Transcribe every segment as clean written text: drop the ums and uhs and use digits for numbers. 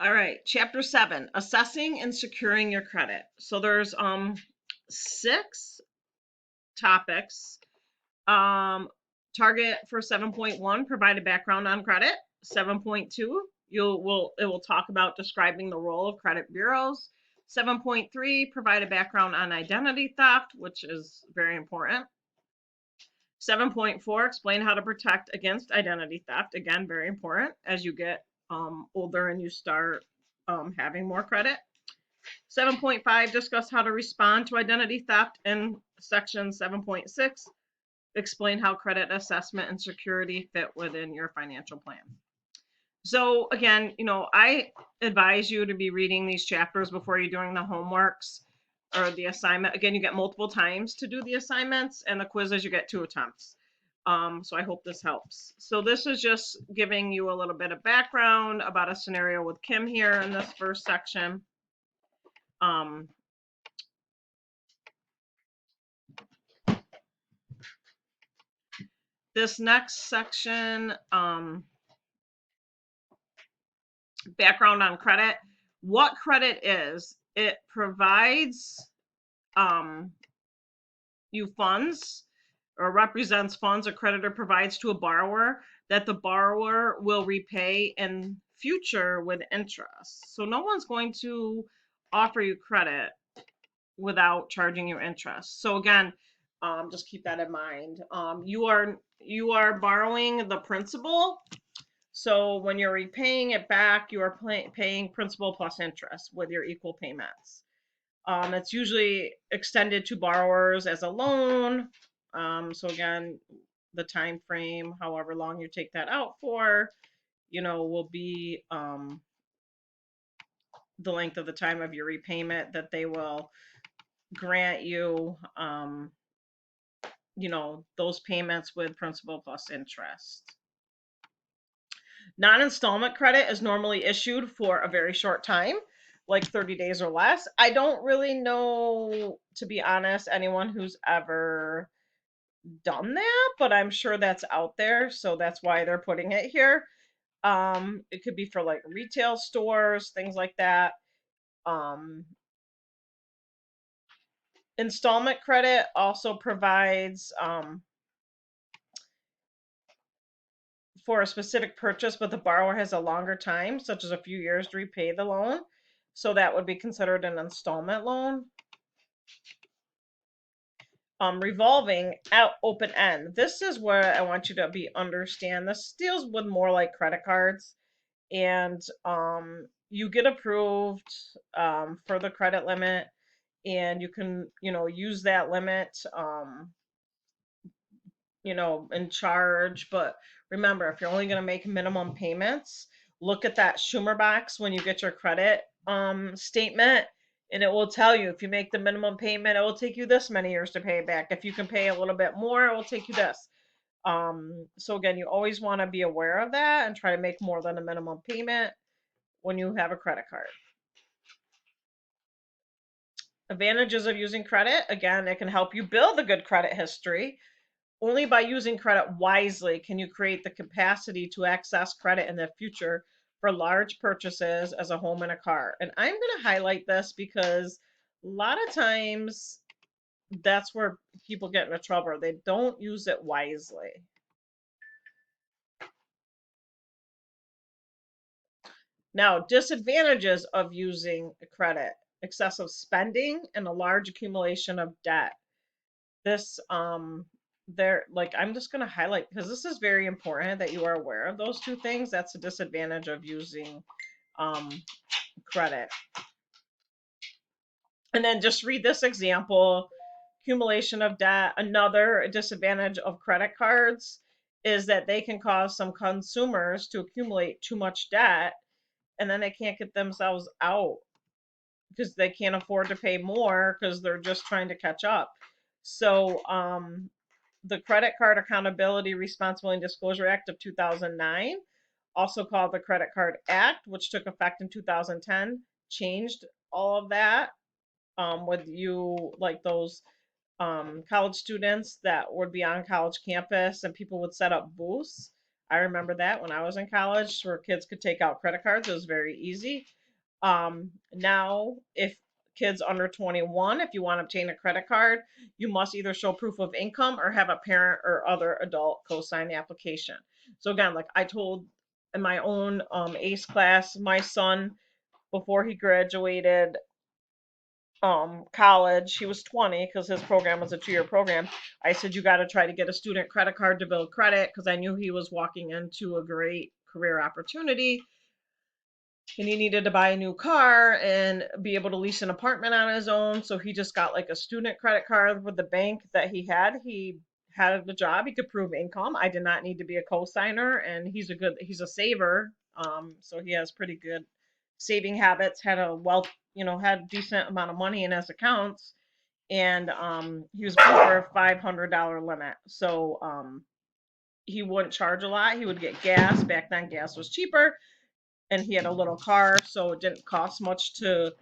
All right, chapter 7, assessing and securing your credit. So there's 6 topics. Um Target for 7.1, provide a background on credit. 7.2, it will talk about describing the role of credit bureaus. 7.3, provide a background on identity theft, which is very important. 7.4, explain how to protect against identity theft. Again, very important as you get older and you start having more credit. 7.5, discuss how to respond to identity theft. And section 7.6, explain how credit assessment and security fit within your financial plan. So again, I advise you to be reading these chapters before you're doing the homeworks or the assignment. Again, you get multiple times to do the assignments, and the quizzes you get 2 attempts. So I hope this helps. So this is just giving you a little bit of background about a scenario with Kim here in this first section. Um, this next section, background on credit. What credit is, it provides you funds, or represents funds a creditor provides to a borrower that the borrower will repay in future with interest. So no one's going to offer you credit without charging you interest. So again, just keep that in mind. You are borrowing the principal. So when you're repaying it back, you are paying principal plus interest with your equal payments. It's usually extended to borrowers as a loan. So again, the time frame, however long you take that out for, will be the length of the time of your repayment that they will grant you, those payments with principal plus interest. Non-installment credit is normally issued for a very short time, like 30 days or less. I don't really know, to be honest, anyone who's ever done that, but I'm sure that's out there, so that's why they're putting it here. It could be for like retail stores, things like that. Um, Installment credit also provides for a specific purchase, but the borrower has a longer time, such as a few years, to repay the loan. So that would be considered an installment loan. Revolving out open end. This is where I want you to understand. This deals with more like credit cards, and you get approved for the credit limit, and you can use that limit in charge. But remember, if you're only going to make minimum payments, look at that Schumer box when you get your credit statement, and it will tell you if you make the minimum payment, it will take you this many years to pay it back. If you can pay a little bit more, it will take you this. So again, you always want to be aware of that and try to make more than a minimum payment when you have a credit card. Advantages of using credit. Again, it can help you build a good credit history. Only by using credit wisely can you create the capacity to access credit in the future for large purchases as a home and a car. And I'm going to highlight this because a lot of times that's where people get into trouble. They don't use it wisely. Now, disadvantages of using credit: excessive spending and a large accumulation of debt. This there like I'm just going to highlight because this is very important that you are aware of those 2 things. That's a disadvantage of using um credit. And then just read this example: accumulation of debt. Another disadvantage of credit cards is that they can cause some consumers to accumulate too much debt, and then they can't get themselves out because they can't afford to pay more because they're just trying to catch up. So the Credit Card Accountability, Responsibility and Disclosure Act of 2009, also called the Credit Card Act, which took effect in 2010, changed all of that, with you like those college students that would be on college campus and people would set up booths. I remember that when I was in college, where kids could take out credit cards. It was very easy. Now, if kids under 21, if you want to obtain a credit card, you must either show proof of income or have a parent or other adult co-sign the application. So again, like I told in my own ACE class, my son, before he graduated college, he was 20 because his program was a 2-year program. I said, you got to try to get a student credit card to build credit, because I knew he was walking into a great career opportunity and he needed to buy a new car and be able to lease an apartment on his own. So he just got like a student credit card with the bank that he had. He had a job, he could prove income. I did not need to be a co-signer, and he's a saver. So he has pretty good saving habits, had a wealth, had a decent amount of money in his accounts. And he was over a $500 limit. So he wouldn't charge a lot. He would get gas. Back then, gas was cheaper, and he had a little car, so it didn't cost much to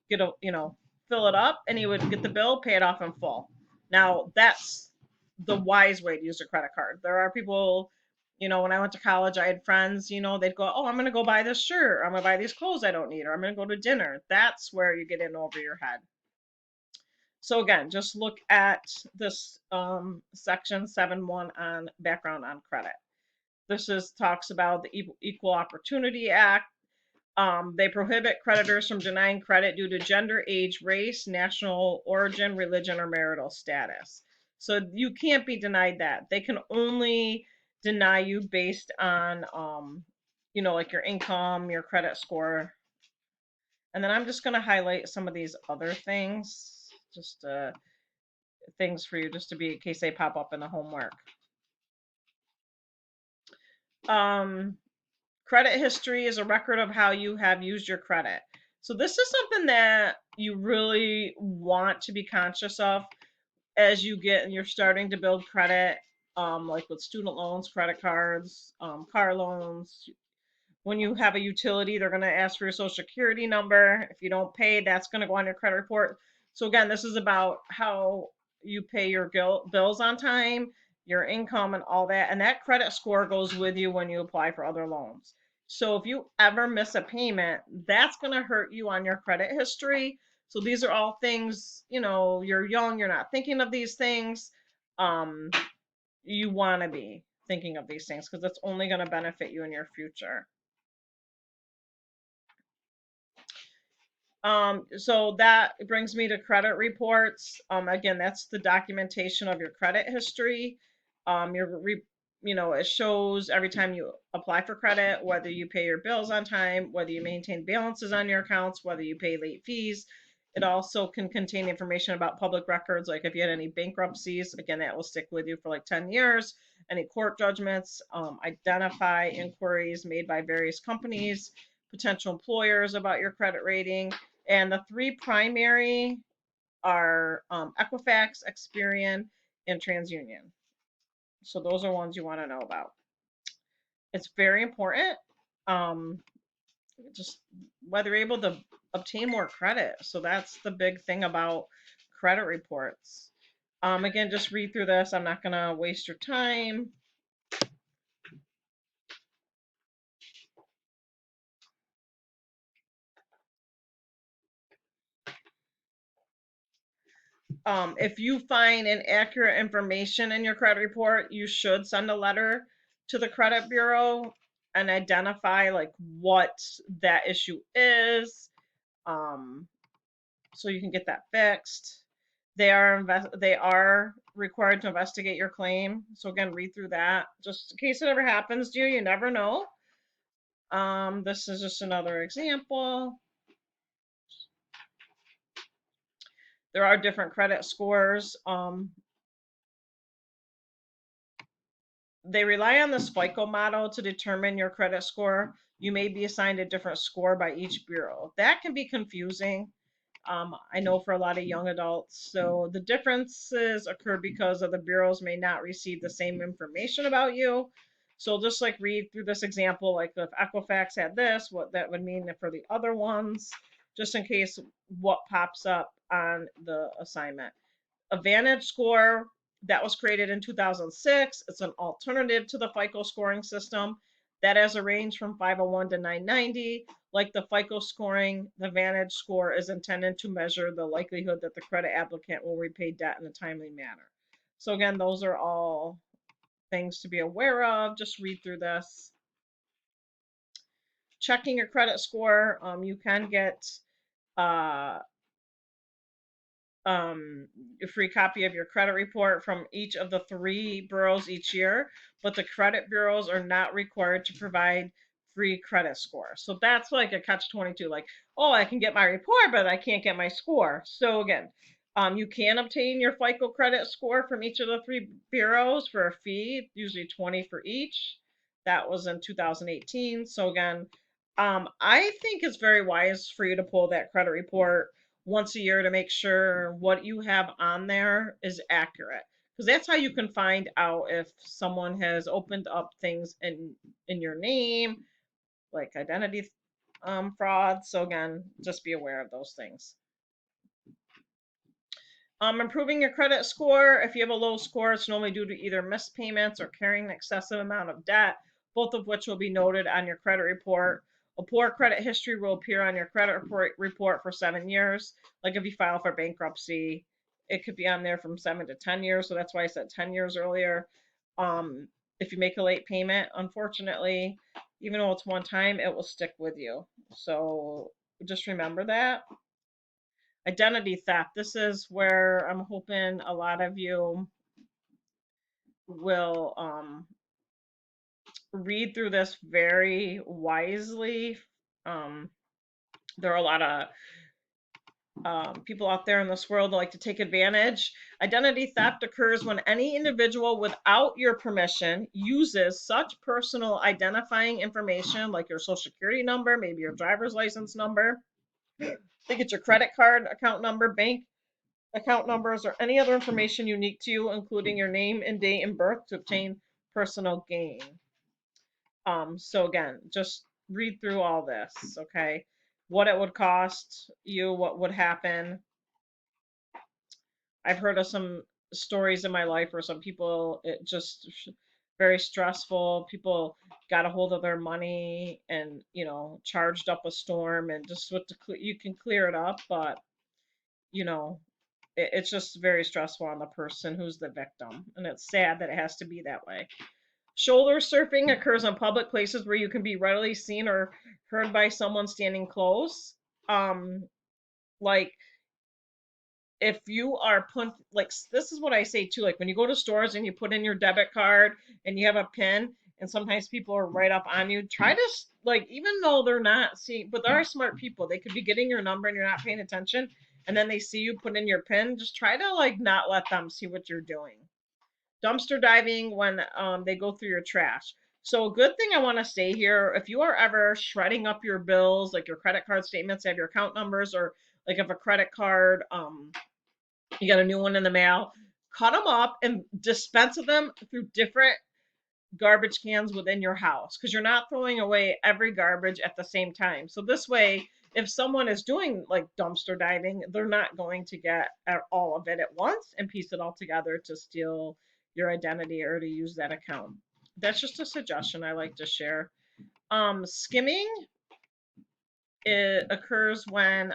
fill it up, and he would get the bill, pay it off in full. Now that's the wise way to use a credit card. There are people, when I went to college, I had friends, they'd go, oh, I'm going to go buy this shirt, or I'm going to buy these clothes I don't need, or I'm going to go to dinner. That's where you get in over your head. So again, just look at this section 7.1 on background on credit. This talks about the Equal Opportunity Act. They prohibit creditors from denying credit due to gender, age, race, national origin, religion, or marital status. So you can't be denied that. They can only deny you based on, like your income, your credit score. And then I'm just going to highlight some of these other things, just things for you, just to be in case they pop up in the homework. Credit history is a record of how you have used your credit. So this is something that you really want to be conscious of as you're starting to build credit, like with student loans, credit cards, car loans. When you have a utility, they're going to ask for your social security number. If you don't pay, that's going to go on your credit report. So again, this is about how you pay your bills on time, your income, and all that. And that credit score goes with you when you apply for other loans. So if you ever miss a payment, that's going to hurt you on your credit history. So these are all things, you're young, you're not thinking of these things. You want to be thinking of these things because it's only going to benefit you in your future. So that brings me to credit reports. Again, that's the documentation of your credit history. It shows every time you apply for credit, whether you pay your bills on time, whether you maintain balances on your accounts, whether you pay late fees. It also can contain information about public records, like if you had any bankruptcies. Again, that will stick with you for like 10 years. Any court judgments, identify inquiries made by various companies, potential employers about your credit rating. And the three primary are Equifax, Experian, and TransUnion. So those are ones you want to know about. It's very important, um, just whether you're able to obtain more credit. So that's the big thing about credit reports. Again, just read through this. I'm not going to waste your time. If you find inaccurate information in your credit report, you should send a letter to the credit bureau and identify like what that issue is, so you can get that fixed. They are required to investigate your claim. So again, read through that just in case it ever happens to you. You never know. This is just another example. There are different credit scores. They rely on this FICO model to determine your credit score. You may be assigned a different score by each bureau. That can be confusing. I know for a lot of young adults. So the differences occur because of the bureaus may not receive the same information about you. So just like read through this example, like if Equifax had this, what that would mean for the other ones, just in case what pops up on the assignment. A Vantage score, That was created in 2006. It's an alternative to the FICO scoring system that has a range from 501 to 990. Like the FICO scoring, the Vantage score is intended to measure the likelihood that the credit applicant will repay debt in a timely manner. So, again, those are all things to be aware of. Just read through this. Checking your credit score, you can get uh, a free copy of your credit report from each of the 3 bureaus each year, but the credit bureaus are not required to provide free credit scores. So that's like a catch 22. Like, oh, I can get my report, but I can't get my score. So again, you can obtain your FICO credit score from each of the 3 bureaus for a fee, usually 20 for each. That was in 2018. So again, I think it's very wise for you to pull that credit report once a year to make sure what you have on there is accurate, because that's how you can find out if someone has opened up things in your name, like identity fraud. So again, just be aware of those things. Improving your credit score. If you have a low score, it's normally due to either missed payments or carrying an excessive amount of debt, both of which will be noted on your credit report. A poor credit history will appear on your credit report for 7 years. Like if you file for bankruptcy, it could be on there from 7 to 10 years. So that's why I said 10 years earlier. If you make a late payment, unfortunately, even though it's one time, it will stick with you. So just remember that. Identity theft. This is where I'm hoping a lot of you will read through this very wisely. Um, there are a lot of people out there in this world that like to take advantage. Identity theft occurs when any individual without your permission uses such personal identifying information like your social security number, maybe your driver's license number, they get your credit card account number, bank account numbers, or any other information unique to you, including your name and date and birth, to obtain personal gain. So again, just read through all this, okay? What it would cost you, what would happen. I've heard of some stories in my life where some people, it just very stressful. People got a hold of their money and, charged up a storm, and just you can clear it up, but, you know, it's just very stressful on the person who's the victim, and it's sad that it has to be that way. Shoulder surfing occurs in public places where you can be readily seen or heard by someone standing close. Like if you are put, like, this is what I say too, like when you go to stores and you put in your debit card and you have a pin, and sometimes people are right up on you, try to, like, even though they're not seeing, but there are smart people, they could be getting your number and you're not paying attention, and then they see you put in your pin, just try to like not let them see what you're doing. Dumpster diving when they go through your trash. So a good thing I want to say here, if you are ever shredding up your bills, like your credit card statements have your account numbers, or like if a credit card you got a new one in the mail, cut them up and dispense them through different garbage cans within your house, because you're not throwing away every garbage at the same time. So this way, if someone is doing like dumpster diving, they're not going to get all of it at once and piece it all together to steal your identity or to use that account. That's just a suggestion I like to share. Skimming, it occurs when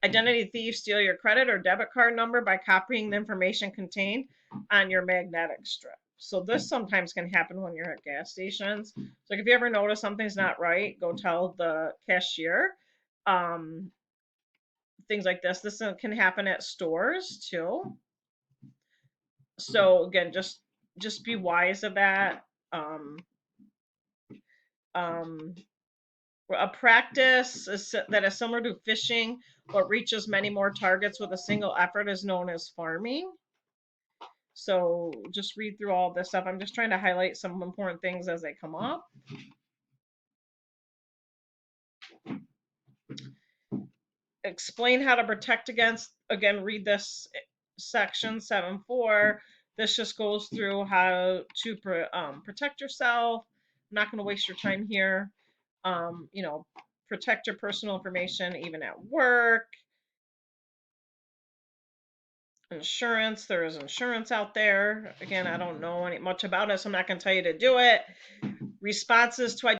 identity thieves steal your credit or debit card number by copying the information contained on your magnetic strip. So this sometimes can happen when you're at gas stations. So like if you ever notice something's not right, go tell the cashier. Um, Things like this. This can happen at stores too. So again, just be wise of that. Um, um, a practice that is similar to fishing but reaches many more targets with a single effort is known as farming. So just read through all this stuff. I'm just trying to highlight some important things as they come up. Explain how to protect against, again, read this section 7.4. This just goes through how to protect yourself. I'm not going to waste your time here. Protect your personal information even at work. insurance. There is insurance out there. Again, I don't know much about it, so I'm not going to tell you to do it. Responses to